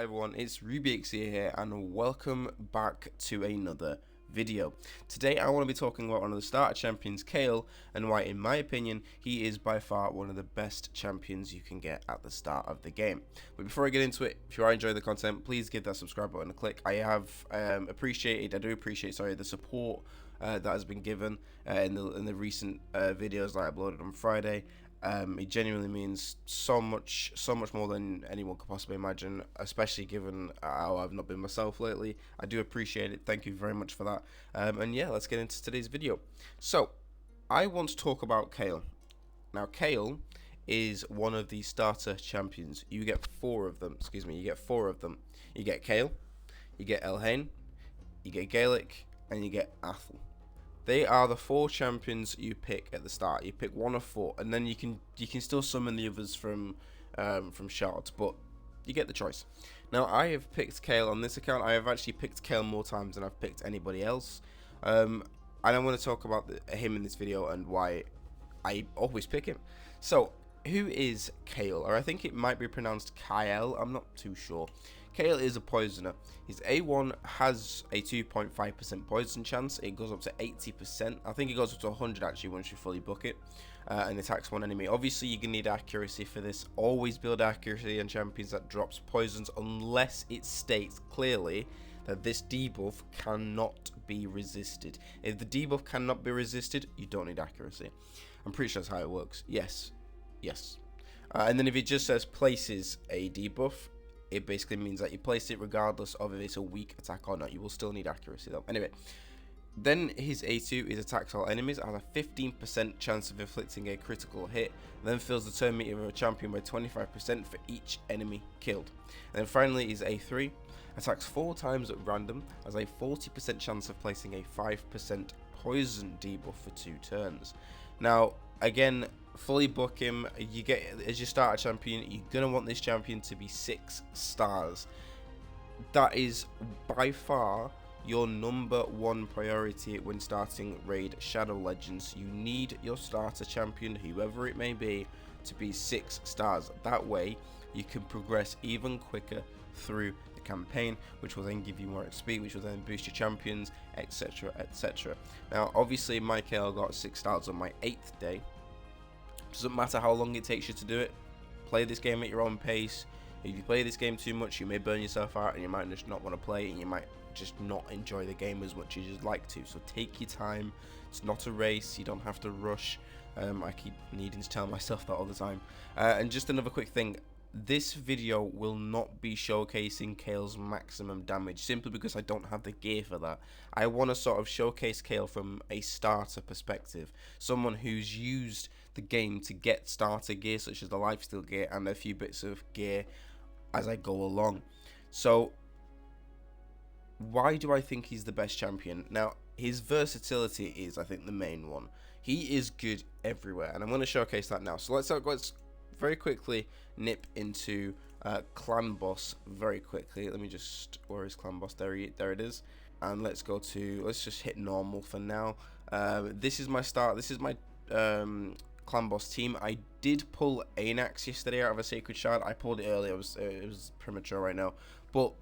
everyone, it's RubyXE here and welcome back to another video. Today I want to be talking about one of the starter champions, KAEL, and why in my opinion he is by far one of the best champions you can get at the start of the game. But before I get into it, if you are enjoying the content, please give that subscribe button a click. I do appreciate the support that has been given in the recent videos that I uploaded on Friday. It genuinely means so much more than anyone could possibly imagine, especially given how I've not been myself lately. I do appreciate it. Thank you very much for that. And yeah, let's get into today's video. So, I want to talk about KAEL. Now, KAEL is one of the starter champions. You get four of them. You get four of them. You get KAEL, you get Elhain, you get Gaelic, and you get Athel. They are the four champions you pick at the start. You pick one of four, and then you can still summon the others from shards, but you get the choice. Now, I have picked KAEL on this account. I have actually picked KAEL more times than I've picked anybody else, and I want to talk about him in this video and why I always pick him. So, who is KAEL? Or I think it might be pronounced KAEL. I'm not too sure. KAEL is a poisoner. His A1 has a 2.5% poison chance. It goes up to 80%. I think it goes up to 100 actually once you fully book it, and attacks one enemy. Obviously, you're going to need accuracy for this. Always build accuracy on champions that drops poisons unless it states clearly that this debuff cannot be resisted. If the debuff cannot be resisted, you don't need accuracy. I'm pretty sure that's how it works. Yes. And then if it just says places a debuff, it basically means that you place it regardless of if it's a weak attack or not. You will still need accuracy though. Anyway, then his A2 is attacks all enemies, has a 15% chance of inflicting a critical hit, then fills the turn meter of a champion by 25% for each enemy killed. And then finally his A3 attacks 4 times at random, has a 40% chance of placing a 5% poison debuff for 2 turns. Now, again, fully book him. You get, as your starter champion, you're gonna want this champion to be 6 stars. That is by far your #1 priority when starting Raid Shadow Legends. You need your starter champion, whoever it may be, to be 6 stars. That way you can progress even quicker through the campaign, which will then give you more XP, which will then boost your champions, etc, etc. Now obviously my KAEL got 6 stars on my 8th day. Doesn't matter how long it takes you to do it. Play this game at your own pace. If you play this game too much, you may burn yourself out and you might just not want to play, and you might just not enjoy the game as much as you'd like to. So take your time. It's not a race. You don't have to rush. I keep needing to tell myself that all the time. And just another quick thing. This video will not be showcasing KAEL's maximum damage, simply because I don't have the gear for that. I want to sort of showcase KAEL from a starter perspective, someone who's used the game to get starter gear such as the lifesteal gear and a few bits of gear as I go along. So why do I think he's the best champion? Now, his versatility is, I think, the main one. He is good everywhere, and I'm going to showcase that now. So let's very quickly nip into clan boss very quickly. Let me just, where is clan boss? There it is. And let's just hit normal for now. This is my start. This is my clan boss team. I did pull Anax yesterday out of a sacred shard. I pulled it early. It was premature right now, but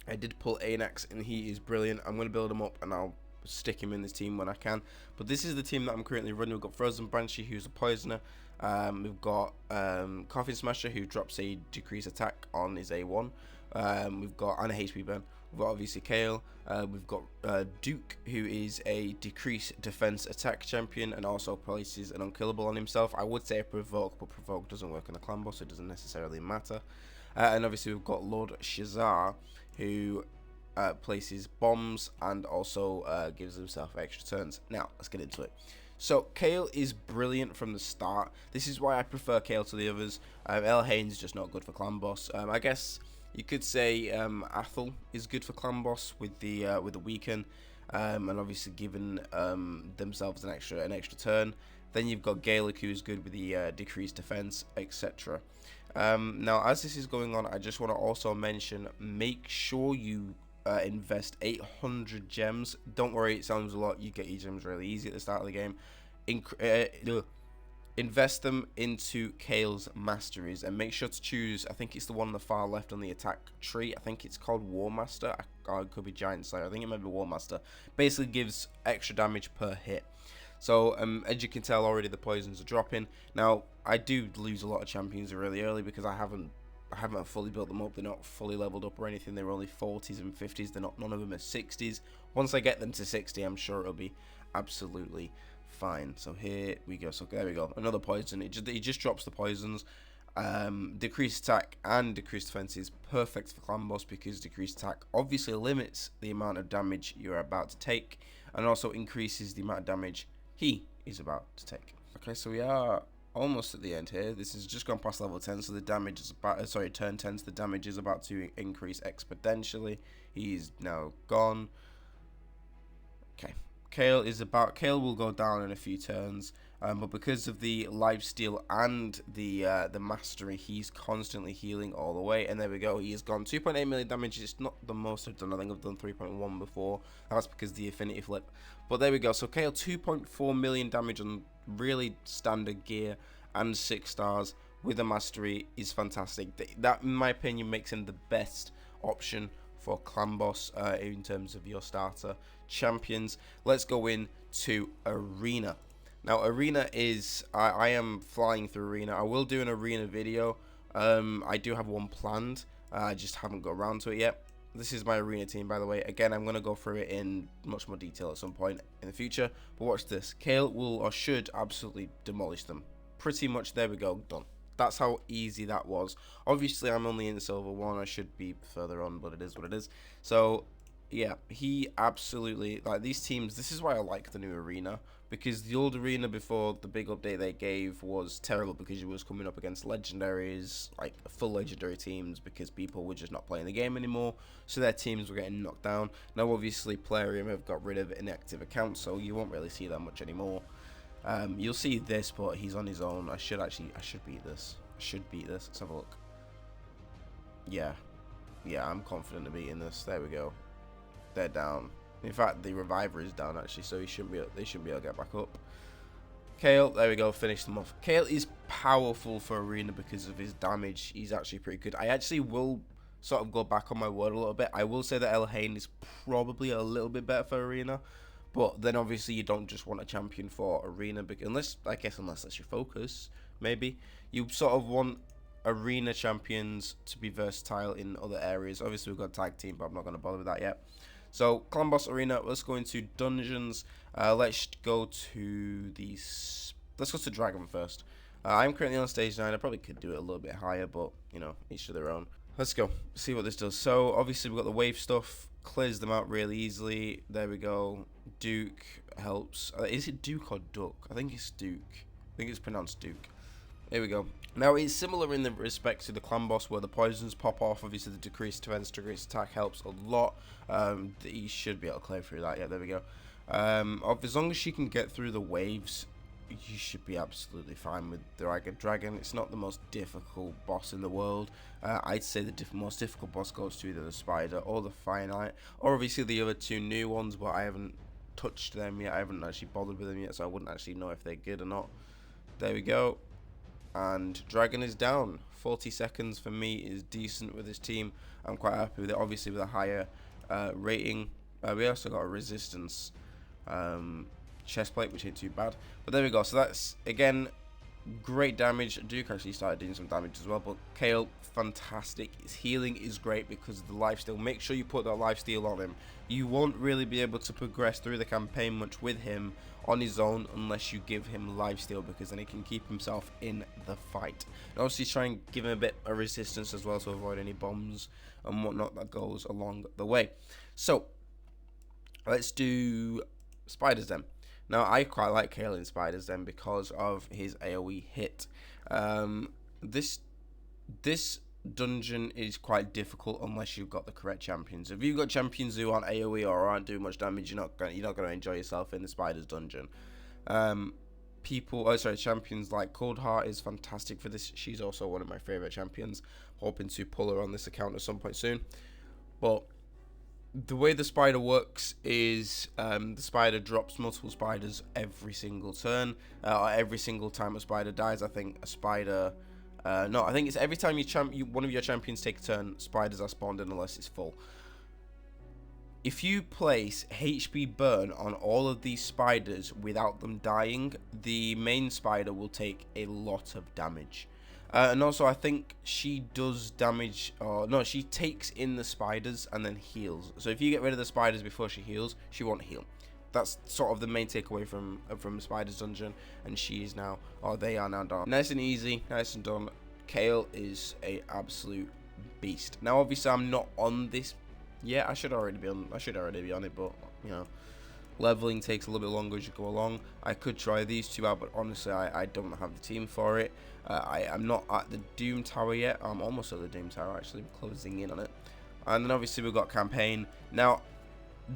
I did pull Anax and he is brilliant. I'm going to build him up and I'll stick him in this team when I can. But this is the team that I'm currently running. We've got Frozen Banshee, who's a poisoner. We've got Coffin Smasher, who drops a decreased attack on his A1. We've got and a HP burn. We've got obviously KAEL. We've got Duke, who is a decreased defense attack champion and also places an unkillable on himself. I would say provoke, but provoke doesn't work on a clan boss, so it doesn't necessarily matter. And obviously we've got Lord Shazar, who places bombs and also gives himself extra turns. Now let's get into it. So KAEL is brilliant from the start. This is why I prefer KAEL to the others. Elhain's just not good for clan boss. I guess you could say Athel is good for clan boss with the weaken, and obviously giving themselves an extra turn. Then you've got Gaelic, who is good with the decreased defense, etc. Now, as this is going on, I just want to also mention, make sure you invest 800 gems. Don't worry, it sounds a lot. You get your gems really easy at the start of the game. invest them into KAEL's masteries and make sure to choose, I think it's the one on the far left on the attack tree. I think it's called War Master. It could be Giant Slayer. I think it might be War Master. Basically gives extra damage per hit. So as you can tell already, the poisons are dropping. Now I do lose a lot of champions really early because I haven't fully built them up. They're not fully leveled up or anything. They're only 40s and 50s. They're not, none of them are 60s. Once I get them to 60, I'm sure it'll be absolutely fine. So here we go. So there we go. Another poison. It just drops the poisons. Decreased attack and decreased defense is perfect for clan boss because decreased attack obviously limits the amount of damage you're about to take and also increases the amount of damage he is about to take. Okay, so we are almost at the end here. This has just gone past level 10, so the damage is about turn 10, so the damage is about to increase exponentially. He's now gone. Okay, KAEL will go down in a few turns, but because of the lifesteal and the mastery, he's constantly healing all the way. And there we go, he has gone 2.8 million damage. It's not the most I've done. I think I've done 3.1 before. That's because of the affinity flip. But there we go. So KAEL 2.4 million damage on really standard gear and 6 stars with a mastery is fantastic. That, in my opinion, makes him the best option for clan boss in terms of your starter champions. Let's go into arena. Now arena is I am flying through arena. I will do an arena video. I do have one planned. I just haven't got around to it yet. This is my arena team, by the way. Again, I'm going to go through it in much more detail at some point in the future. But watch this. KAEL will or should absolutely demolish them. Pretty much, there we go, done. That's how easy that was. Obviously, I'm only in silver 1. I should be further on, but it is what it is. So, yeah, he absolutely, like, these teams, this is why I like the new arena, because the old arena before the big update they gave was terrible because it was coming up against legendaries, like full legendary teams, because people were just not playing the game anymore, so their teams were getting knocked down. Now obviously Plarium have got rid of inactive accounts, so you won't really see that much anymore. You'll see this, but he's on his own. I should beat this. Let's have a look. Yeah, I'm confident of beating this. There we go. They're down. In fact, the reviver is down actually, so they shouldn't be able to get back up. KAEL, there we go, finish them off. KAEL is powerful for arena because of his damage. He's actually pretty good. I actually will sort of go back on my word a little bit. I will say that Elhain is probably a little bit better for arena, but then obviously you don't just want a champion for arena, because unless that's your focus, maybe you sort of want arena champions to be versatile in other areas. Obviously we've got tag team, but I'm not going to bother with that yet. So clan boss arena, let's go into dungeons. Let's go to dragon first. I'm currently on stage 9. I probably could do it a little bit higher, but you know, each to their own. Let's go see what this does. So obviously we've got the wave stuff, clears them out really easily. There we go. Duke helps. Is it Duke or Duck? I think it's Duke. I think it's pronounced Duke. There we go. Now it's similar in the respect to the clan boss where the poisons pop off. Obviously the decreased defense, decreased attack helps a lot. He should be able to clear through that. Yeah, there we go. As long as she can get through the waves, you should be absolutely fine with the dragon. It's not the most difficult boss in the world. I'd say the most difficult boss goes to either the spider or the fire knight, or obviously the other 2 new ones, but I haven't touched them yet. I haven't actually bothered with them yet, so I wouldn't actually know if they're good or not. There we go. And dragon is down. 40 seconds for me is decent with this team. I'm quite happy with it. Obviously with a higher rating. We also got a resistance chest plate, which ain't too bad. But there we go. So that's, again, great damage. Duke actually started doing some damage as well, but KAEL, fantastic. His healing is great because of the lifesteal. Make sure you put that lifesteal on him. You won't really be able to progress through the campaign much with him on his own unless you give him lifesteal, because then he can keep himself in the fight. And obviously try and give him a bit of resistance as well to avoid any bombs and whatnot that goes along the way. So let's do spiders then. Now I quite like KAEL in spiders then because of his AoE hit. This dungeon is quite difficult unless you've got the correct champions. If you've got champions who aren't AoE or aren't doing much damage, you're not going to enjoy yourself in the spiders dungeon. Champions like Coldheart is fantastic for this. She's also one of my favorite champions. Hoping to pull her on this account at some point soon. But the way the spider works is the spider drops multiple spiders every single turn, or every single time a spider dies. I think a spider, no, I think it's every time one of your champions take a turn, spiders are spawned in unless it's full. If you place HP burn on all of these spiders without them dying, the main spider will take a lot of damage. And also, I think she does damage, or no, she takes in the spiders and then heals. So if you get rid of the spiders before she heals, she won't heal. That's sort of the main takeaway from Spider's dungeon, and she is now, or they are now done. Nice and easy, nice and done. KAEL is a absolute beast. Now, obviously, I'm not on this. Yeah, I should already be on it, but you know, leveling takes a little bit longer as you go along. I could try these two out, but honestly, I don't have the team for it. I'm not at the Doom Tower yet. I'm almost at the Doom Tower, actually. I'm closing in on it. And then obviously we've got campaign. Now,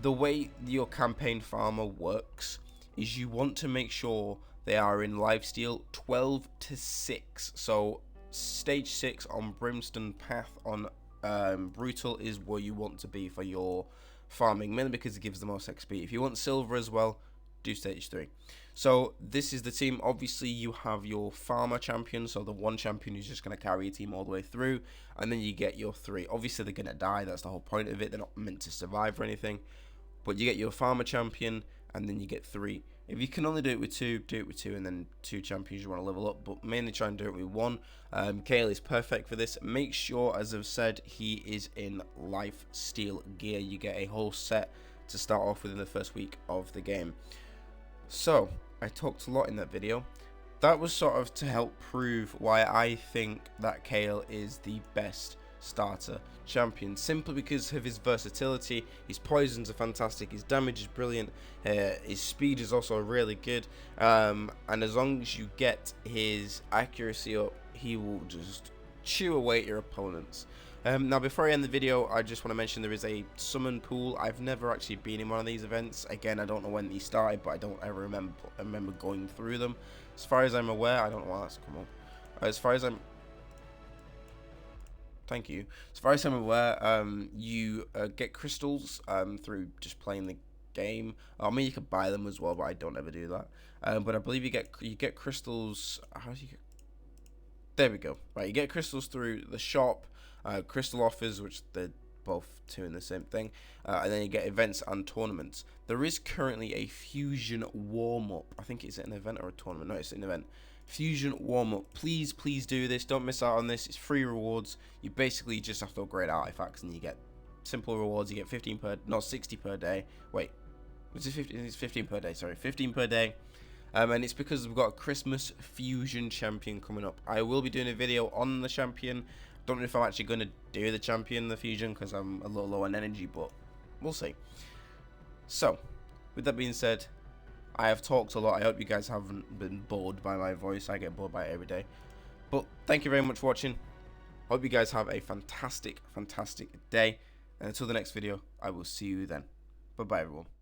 the way your campaign farmer works is you want to make sure they are in lifesteal 12 to 6. So stage 6 on Brimstone Path on Brutal is where you want to be for your farming, mainly because it gives the most XP. If you want silver as well, do stage 3. So this is the team. Obviously you have your farmer champion, so the one champion who's just going to carry your team all the way through, and then you get your 3. Obviously they're going to die, that's the whole point of it. They're not meant to survive or anything, but you get your farmer champion and then you get 3. If you can only do it with 2, do it with 2, and then 2 champions you want to level up, but mainly try and do it with 1. KAEL is perfect for this. Make sure, as I've said, he is in life steal gear. You get a whole set to start off with in the first week of the game. So, I talked a lot in that video. That was sort of to help prove why I think that KAEL is the best starter champion, simply because of his versatility. His poisons are fantastic, his damage is brilliant, his speed is also really good, and as long as you get his accuracy up, he will just chew away at your opponents. Now, before I end the video, I just want to mention there is a summon pool. I've never actually been in one of these events. Again, I don't know when these started, but I don't ever remember going through them. As far as I'm aware, I don't know why that's come up. As far as I'm Thank you. As far as I'm aware, you get crystals through just playing the game. I mean, you could buy them as well, but I don't ever do that. But I believe you get crystals. How do you get? There we go. Right, you get crystals through the shop, crystal offers, which they're both 2 in the same thing, and then you get events and tournaments. There is currently a fusion warm-up. I think it's an event or a tournament. No, it's an event. Fusion warm-up. Please do this. Don't miss out on this. It's free rewards. You basically just have to upgrade artifacts and you get simple rewards. You get 15 per, not 60 per day. Wait, was it 15? It's 15 per day. Sorry, 15 per day. And it's because we've got a Christmas fusion champion coming up. I will be doing a video on the champion. Don't know if I'm actually going to do the champion, the fusion, because I'm a little low on energy, but we'll see. So, with that being said, I have talked a lot. I hope you guys haven't been bored by my voice. I get bored by it every day. But thank you very much for watching. Hope you guys have a fantastic day. And until the next video, I will see you then. Bye-bye, everyone.